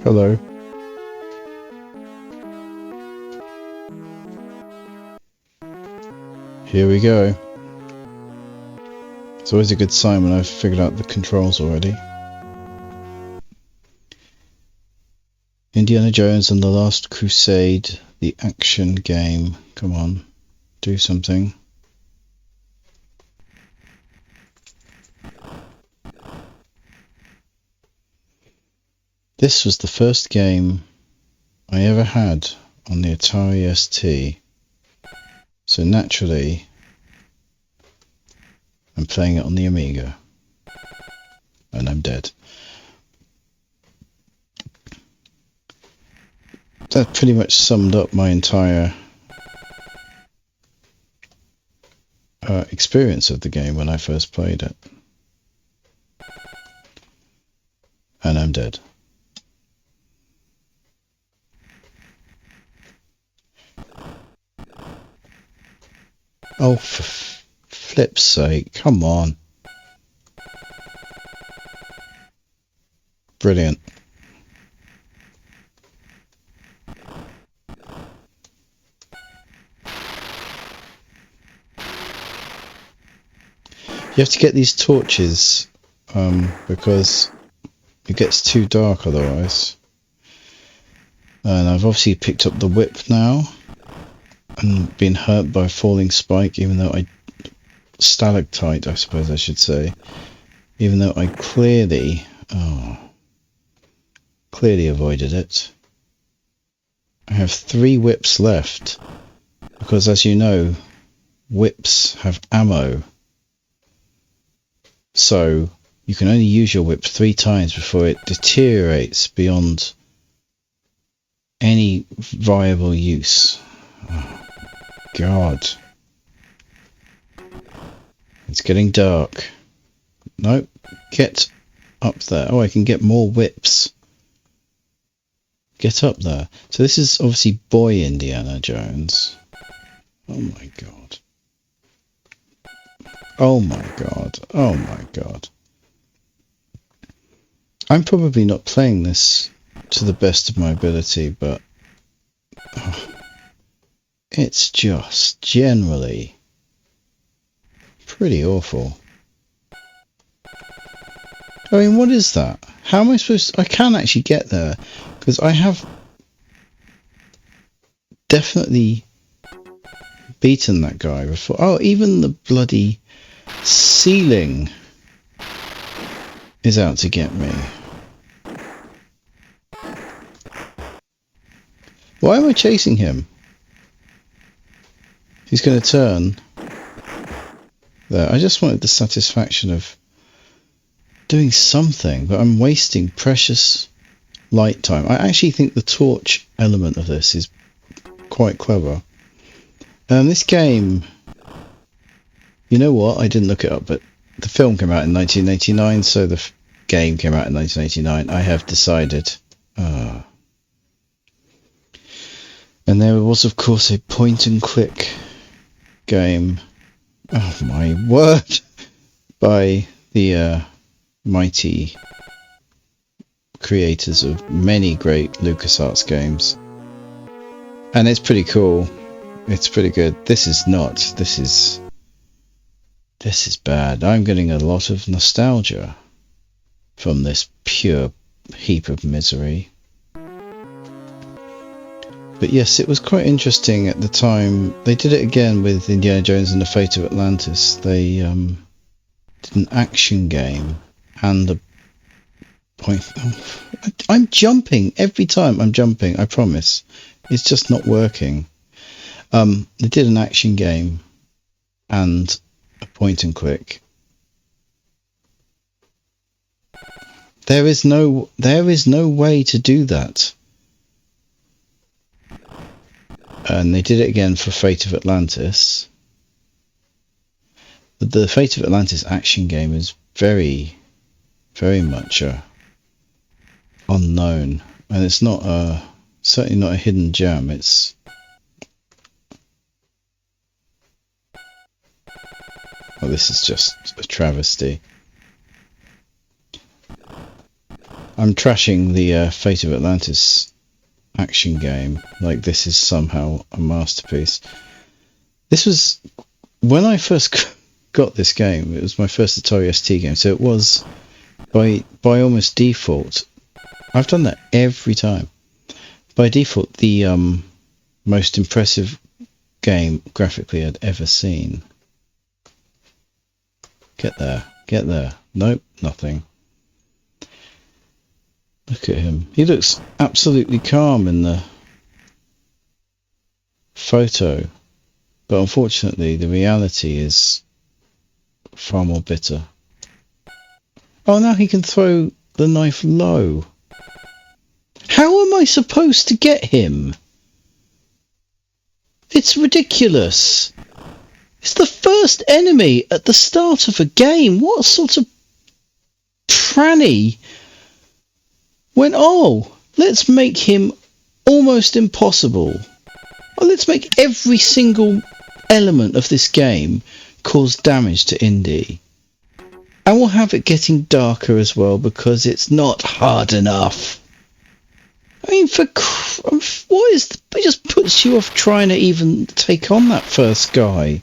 Hello. Here we go. It's always a good sign when I've figured out the controls already. Indiana Jones and the Last Crusade, the action game. Come on, do something. This was the first game I ever had on the Atari ST. So naturally, I'm playing it on the Amiga. And I'm dead. That pretty much summed up my entire experience of the game when I first played it. And I'm dead. Oh, for flip's sake, come on. Brilliant. You have to get these torches because it gets too dark otherwise. And I've obviously picked up the whip now and been hurt by a falling spike, even though stalactite, I suppose I should say, even though I clearly avoided it. I have 3 whips left because, as you know, whips have ammo. So you can only use your whip 3 times before it deteriorates beyond any viable use. Oh, God. It's getting dark. Nope. Get up there. Oh, I can get more whips. Get up there. So this is obviously boy Indiana Jones. Oh my God. Oh my God. Oh my God. I'm probably not playing this to the best of my ability, but it's just generally pretty awful. I mean, what is that? How am I supposed to... I can actually get there, because I have definitely beaten that guy before. Oh, even the bloody ceiling is out to get me. Why am I chasing him? He's going to turn. There. I just wanted the satisfaction of doing something, but I'm wasting precious light time. I actually think the torch element of this is quite clever. This game, you know what? I didn't look it up, but the film came out in 1989, so the game came out in 1989. I have decided. And there was, of course, a point-and-click game. Oh my word! By the mighty creators of many great LucasArts games. And it's pretty cool. It's pretty good. This is not. This is bad. I'm getting a lot of nostalgia from this pure heap of misery. But yes, it was quite interesting at the time. They did it again with Indiana Jones and the Fate of Atlantis. They did an action game and a point. Oh, I'm jumping every time. I'm jumping. I promise. It's just not working. They did an action game and a point and click. There is no way to do that. And they did it again for Fate of Atlantis. The Fate of Atlantis action game is very, very much unknown, and it's not certainly not a hidden gem. It's this is just a travesty. I'm trashing the Fate of Atlantis action game like this is somehow a masterpiece. This was when I first got this game. It was my first Atari ST game, so it was by almost default. I've done that every time. By default, the most impressive game graphically I'd ever seen. Get there. Nope, nothing. Look at him. He looks absolutely calm in the photo, but unfortunately the reality is far more bitter. Oh, now he can throw the knife low. How am I supposed to get him? It's ridiculous. It's the first enemy at the start of a game. What sort of tranny went, oh, let's make him almost impossible. Oh, let's make every single element of this game cause damage to Indy. And we'll have it getting darker as well because it's not hard enough. I mean, what is... It just puts you off trying to even take on that first guy.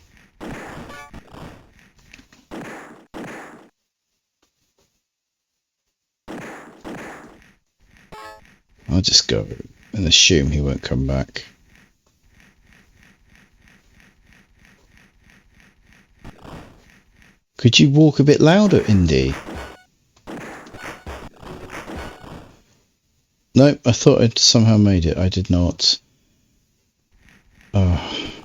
I'll just go and assume he won't come back. Could you walk a bit louder, Indy? Nope, I thought I'd somehow made it. I did not. Oh.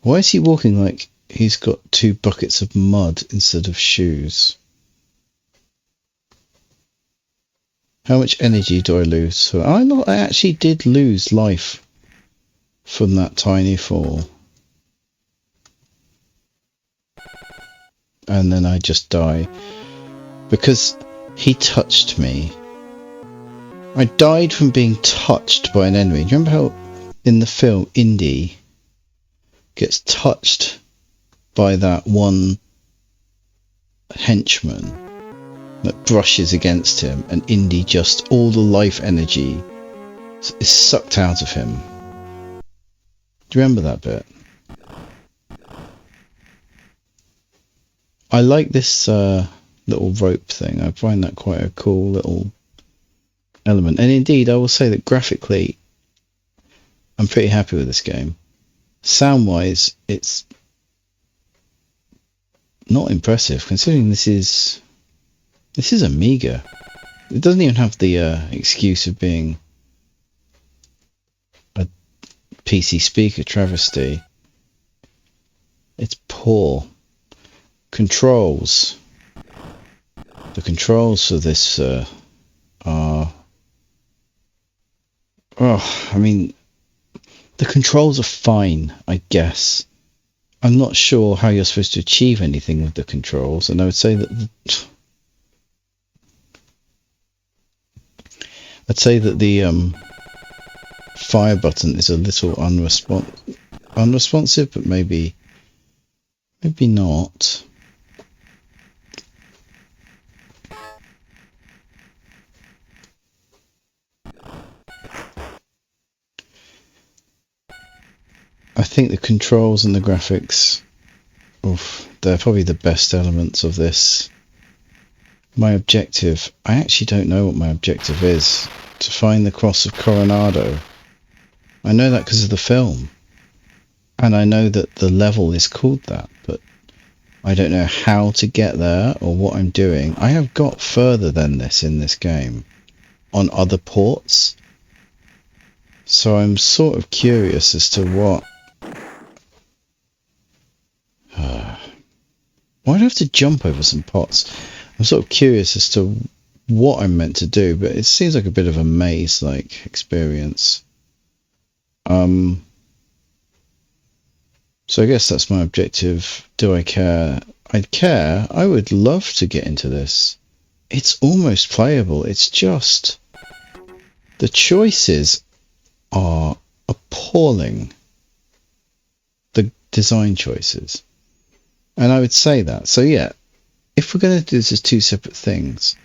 Why is he walking like he's got 2 buckets of mud instead of shoes? How much energy do I lose? So I actually did lose life from that tiny fall. And then I just die. Because he touched me. I died from being touched by an enemy. Do you remember how in the film Indy gets touched by that one henchman that brushes against him, and Indy just, all the life energy is sucked out of him? Do you remember that bit? I like this little rope thing. I find that quite a cool little element. And indeed, I will say that graphically, I'm pretty happy with this game. Sound-wise, it's not impressive, considering this is Amiga. It doesn't even have the excuse of being a PC speaker travesty. It's poor. Controls. The controls for this are... Oh, I mean, the controls are fine, I guess. I'm not sure how you're supposed to achieve anything with the controls, and I would say that the fire button is a little unresponsive, but maybe not. I think the controls and the graphics, they're probably the best elements of this. My objective, I actually don't know what my objective is. To find the Cross of Coronado. I know that because of the film. And I know that the level is called that, but I don't know how to get there or what I'm doing. I have got further than this in this game on other ports. So I'm sort of curious as to what... Why do I have to jump over some pots? I'm sort of curious as to what I'm meant to do, but it seems like a bit of a maze-like experience. So I guess that's my objective. Do I care? I'd care. I would love to get into this. It's almost playable. It's just... the choices are appalling. The design choices. And I would say that. So yeah, if we're going to do this as two separate things,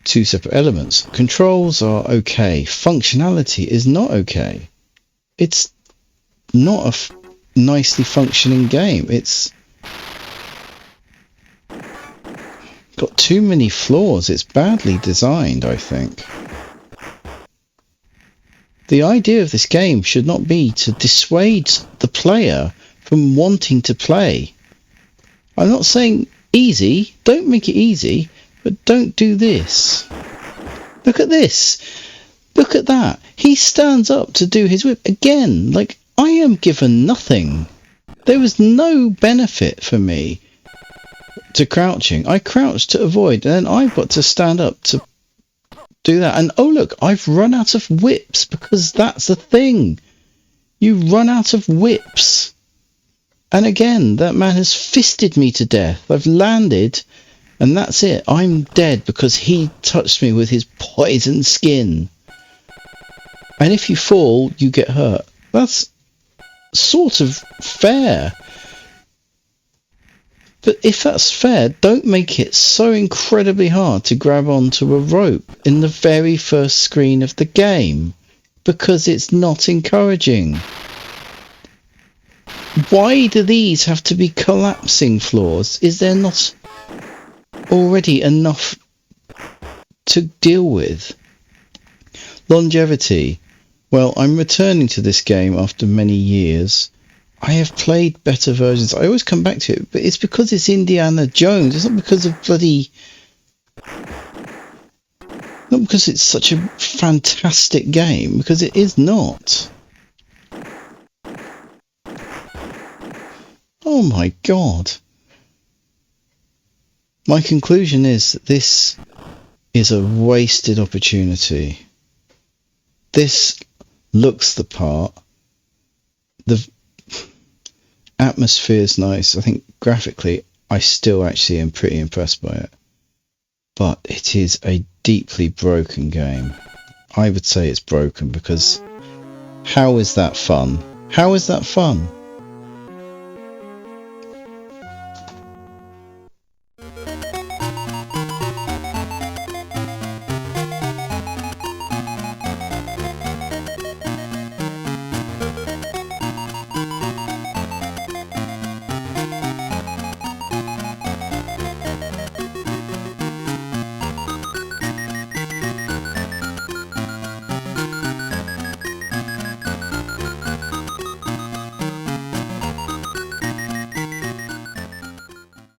two separate elements, controls are okay. Functionality is not okay. It's not a nicely functioning game. It's got too many flaws. It's badly designed, I think. The idea of this game should not be to dissuade the player from wanting to play. I'm not saying easy. Don't make it easy, but don't do this. Look at this. Look at that. He stands up to do his whip again. Like, I am given nothing. There was no benefit for me to crouching. I crouched to avoid, and then I've got to stand up to do that. And oh look, I've run out of whips, because that's the thing. You run out of whips. And again, that man has fisted me to death. I've landed, and that's it. I'm dead because he touched me with his poison skin. And if you fall, you get hurt. That's sort of fair. But if that's fair, don't make it so incredibly hard to grab onto a rope in the very first screen of the game, because it's not encouraging. Why do these have to be collapsing floors? Is there not already enough to deal with? Longevity. Well, I'm returning to this game after many years. I have played better versions. I always come back to it, but it's because it's Indiana Jones. It's not because of bloody... Not because it's such a fantastic game, because it is not. Oh my god. My conclusion is that this is a wasted opportunity. This looks the part. The atmosphere is nice. I think graphically I still actually am pretty impressed by it. But it is a deeply broken game. I would say it's broken, because how is that fun? How is that fun?